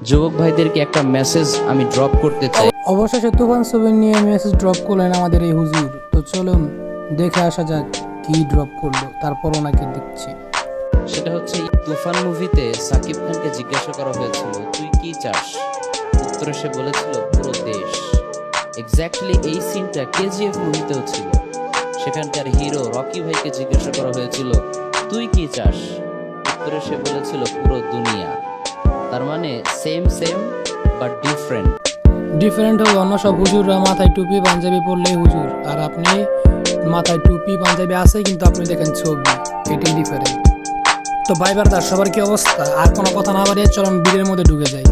যুবক ভাইদেরকে একটা মেসেজ আমি ড্রপ করতে চাই। অবশেষে তুফান ছবি নিয়ে মেসেজ ড্রপ করলেন আমাদের এই হুজুর। তো চলুন দেখে আসা যাক কি ড্রপ করলো, তারপর ওনাকে দেখছি। সেটা হচ্ছে তুফান মুভিতে সাকিব খানকে জিজ্ঞাসা করা হয়েছিল তুই কি চাস, উত্তরে সে বলেছিল পুরো দেশ। এক্স্যাক্টলি এই সিনটা কেজিএফ মুভিতেও ছিল। সেখানকার হিরো রকি ভাইকে জিজ্ঞাসা করা হয়েছিল তুই কি চাস, উত্তরে সে বলেছিল পুরো দুনিয়া। তার মানে same same but different. Different হলো অন্য সব হুজুররা মাথায় টুপি পাঞ্জাবি পরলেই হুজুর, আর আপনি মাথায় টুপি পাঞ্জাবি আছে কিন্তু আপনি দেখেন ছবি, এটাই ডিফারেন্ট। তো ভাই ব্রাদার সবার কি অবস্থা? আর কোনো কথা না বাড়িয়ে চলুন ভিডিওর মধ্যে ঢুকে যাই।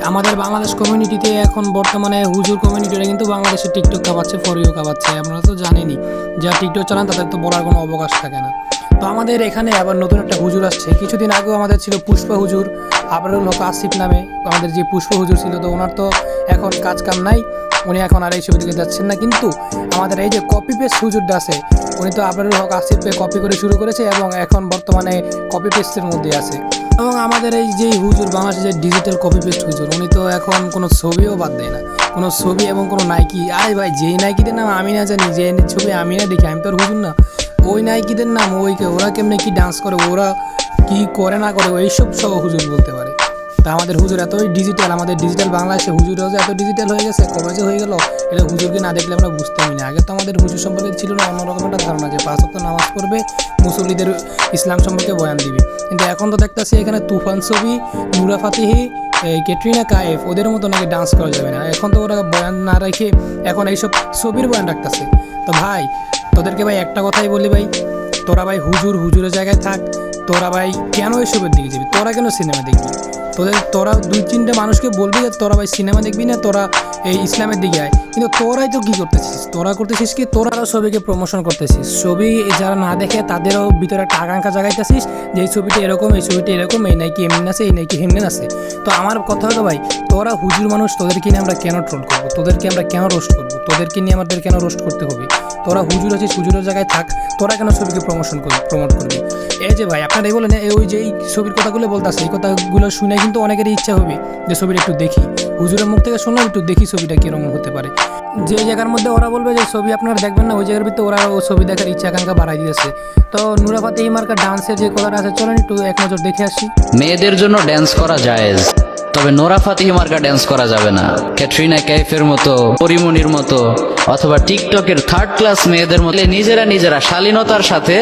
আমাদের বাংলাদেশ কমিউনিটিতে এখন বর্তমানে হুজুর কমিউনিটিরা কিন্তু বাংলাদেশে টিকটক কাঁপাচ্ছে, ফরিও কাঁপাচ্ছে। আপনারা তো জানেনই, যারা টিকটক চালান তাদের তো বলার কোনো অবকাশ থাকে না। তো আমাদের এখানে আবার নতুন একটা হুজুর আসছে। কিছুদিন আগেও আমাদের ছিল পুষ্পা হুজুর, আবরুল হক আসিফ নামে আমাদের যে পুষ্পা হুজুর ছিল। তো ওনার তো এখন কাজ কাম নাই, উনি এখন আর এই ছবি দিকে যাচ্ছেন না। কিন্তু আমাদের এই যে কপি পেস্ট হুজুরটা আছে, উনি তো আবরুল হক আসিফকে কপি করে শুরু করেছে এবং এখন বর্তমানে কপি পেস্টের মধ্যে আছে। এবং আমাদের এই যে হুজুর বাংলাদেশের যে ডিজিটাল কপি পেস্ট হুজুর, উনি তো এখন কোনো ছবিও বাদ দেয় না, কোনো ছবি এবং কোনো নাইকি। আরে ভাই, যেই নাইকিদের নাম আমি না জানি, যে ছবি আমি না দেখি, আমি তো আর হুজুর না, ওই নাইকিদের নাম ওরা কেমনে কি ডান্স করে, ওরা কি করে না করে, এইসব সব হুজুর বলতে পারে। তা আমাদের হুজুর এতই ডিজিটাল, আমাদের ডিজিটাল বাংলাদেশে হুজুরও যে এত ডিজিটাল হয়ে গেছে, কবে যে হয়ে গেল এটা হুজুরকে না দেখলে আমরা বুঝতেই না। আগে তো আমাদের হুজুর সম্পর্কে ছিল না অন্যরকম একটা ধারণা, যে 5 ওয়াক্ত নামাজ পড়বে, মুসল্লিদের ইসলাম সম্পর্কে বয়ান দিবে। কিন্তু এখন তো দেখতেছি এখানে তুফান ছবি, নুরা ফাতিহি, ক্যাটরিনা কাইফ, ওদের মতো নাকি ডান্স করা যাবে না। এখন তো ওরা বয়ান না রেখে এখন এইসব ছবির বয়ান রাখতেছে। তো ভাই তোদেরকে ভাই একটা কথাই বলি ভাই, তোরা ভাই হুজুরের জায়গায় থাক। তোরা ভাই কেন এইসবের দিকে যাবি? তোরা কেন সিনেমা দেখবি? তোরা 2-3টা মানুষকে বলবি যে তোরা ভাই সিনেমা দেখবি না, তোরা এই ইসলামের দিকে আয়। কিন্তু তোরাই তো কী করতেছিস? তোরা করতেছিস কি, তোরাও ছবিকে প্রমোশন করতেছিস। ছবি যারা না দেখে তাদেরও ভিতরে একটা আকাঙ্ক্ষা জাগাইতেছিস যে এই ছবিটা এরকম, এই ছবিটা এরকম, এই নাকি এমনি আছে, এই নাকি হেমনে আছে। তো আমার কথা হলো ভাই, তোরা হুজুর মানুষ, তোদেরকে নিয়ে আমরা কেন ট্রোল করবো? তোদেরকে আমরা কেন রোস্ট করবো? তোদেরকে নিয়ে আমাদের কেন রোস্ট করতে হবে? তোরা হুজুর আছিস, হুজুরের জায়গায় থাক। তোরা কেন ছবিকে প্রমোট করবি? এই যে ভাই আপনারা এই বলেন, ওই যে এই ছবির কথাগুলো বলতেছে, এই কথাগুলো শুনে কিন্তু অনেকেরই ইচ্ছা হবে যে ছবিটা একটু দেখি, হুজুরের মুখ থেকে শুনলাম একটু দেখি ছবিটা কীরকম হতে পারে। যে জায়গার মধ্যে ওরা বলবে যে ছবি আপনারা দেখবেন না, ওই জায়গার ভিতরে ওরা ও ছবি দেখার ইচ্ছা আকাঙ্ক্ষা বাড়াই দিয়েছে। তো নুরা ফাতেহি মার্কা ডান্সের যে কথাটা আছে, চলেন একটু এক নজর দেখে আসি। মেয়েদের জন্য ড্যান্স করা জায়েজ, তবে নোরা ফাতিহি মার্কা ড্যান্স করা যাবে না। ক্যাটরিনা কাইফের মতো, পরিমণির মতো, অথবা টিকটকের 3rd ক্লাস মেয়েদের মধ্যে নিজেরা শালীনতার সাথে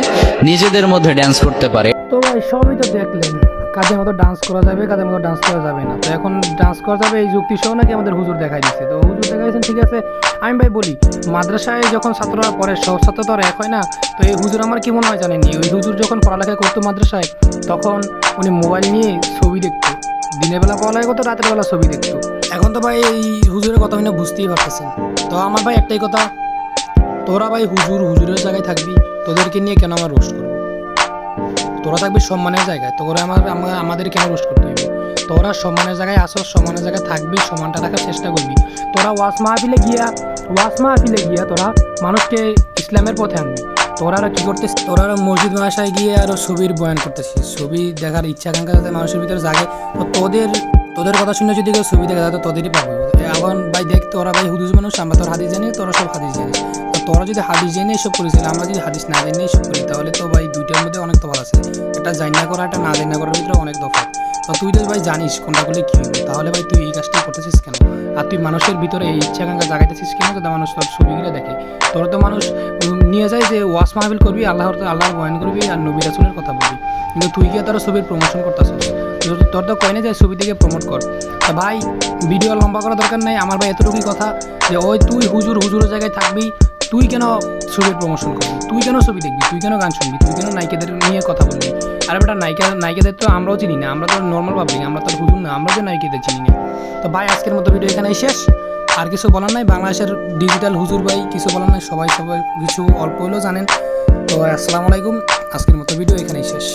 নিজেদের মধ্যে ড্যান্স করতে পারে। তো ভাই সবই তো দেখলেন, কাদের মতো ডান্স করা যাবে, কাদের মতো ডান্স করা যাবে না। তো এখন ডান্স করা যাবে এই যুক্তি সহ নাকি আমাদের হুজুর দেখাই দিচ্ছে। তো হুজুর দেখাই দিচ্ছেন, ঠিক আছে। আমি ভাই বলি, মাদ্রাসায় যখন ছাত্ররা পড়ে সব ছাত্র তো আর এক হয় না। তো এই হুজুর আমার কি মনে হয় জানেননি, ওই হুজুর যখন পড়ালেখা করতো মাদ্রাসায়, তখন উনি মোবাইল নিয়ে ছবি দেখতো, দিনের বেলা পড়ালেখা করতো, রাতের বেলা ছবি দেখতো। এখন তো ভাই এই হুজুরের কথা না বুঝতেই পারতেছেন। তো আমার ভাই একটাই কথা, তোরা ভাই হুজুরের জায়গায় থাকবি, তোদেরকে নিয়ে কেন আমার রোস্ট করবো? তোরা থাকবি সম্মানের জায়গায়, তোরা আমাদের কেন রোস্ট করতে হইবে? তোরা সম্মানের জায়গায় আসো, সম্মানের জায়গায় থাকবি, সম্মানটা রাখার চেষ্টা করবি। তোরা ওয়াজ মাহফিলে গিয়া তোরা মানুষকে ইসলামের পথে আনবি। তোরা কি করতেছিস? তোরা মসজিদ মাসায় গিয়ে আরো ছবির বয়ান করতেছিস, ছবি দেখার ইচ্ছা আকাঙ্ক্ষা যাতে মানুষের ভিতরে জাগে। তো তোদের কথা শুনে যদি কেউ ছবি দেখে তো তোদেরই পাবে। এখন ভাই দেখ, তোরা ভাই হুজুর মানুষ, আমরা তোর হাদিস জানি, তোরা সব হাদিস জানিস। তো তোরা যদি হাদিস জেনে এসব করিস, আমরা যদি হাদিস না জেনে এসব করি, তাহলে তো ভাই দুইটার মধ্যে অনেক তফাৎ আছে। একটা জানি না করা, একটা না জানি না করার ভিতরে অনেক তফাৎ। তো তুই তো ভাই জানিস কোনটা করলে কী হবে, তাহলে ভাই তুই এই কাজটা করতেছিস কেন? আর তুই মানুষের ভিতরে এই ইচ্ছা আকাঙ্ক্ষা জাগাইতেছিস কেন, যাতে মানুষ তোর ছবিগুলো দেখে? তোরা তো মানুষ নিয়ে যায় যে ওয়াজ মাহফিল করবি, আল্লাহর বয়ান করবি আর নবী রাসূলের কথা বলবি, কিন্তু তুই গিয়ে তোর ছবির প্রমোশন করতেছিস। তোর তো কয় না যে ছবি থেকে প্রমোট কর। তা ভাই ভিডিও লম্বা করার দরকার নাই, আমার ভাই এতটুকুই কথা যে ওই তুই হুজুরের জায়গায় থাকবি, তুই কেন ছবির প্রমোশন করবি? তুই কেন ছবি দেখবি? তুই কেন গান শুনবি? তুই কেন নায়িকাদের নিয়ে কথা বলবি? আর বেটা নায়িকাদের তো আমরাও চিনি না, আমরা তো নর্মাল পাবলিক, আমরা তো হুজুর না, আমরা যে নায়িকাদের চিনি না। তো ভাই আজকের মতো ভিডিও এখানেই শেষ, আর কিছু বলার নাই। বাংলাদেশের ডিজিটাল হুজুর ভাই কিছু বলার নাই, সবাই কিছু অল্প হলেও জানেন। তো আসসালামু আলাইকুম, আজকের মতো ভিডিও এখানেই শেষ।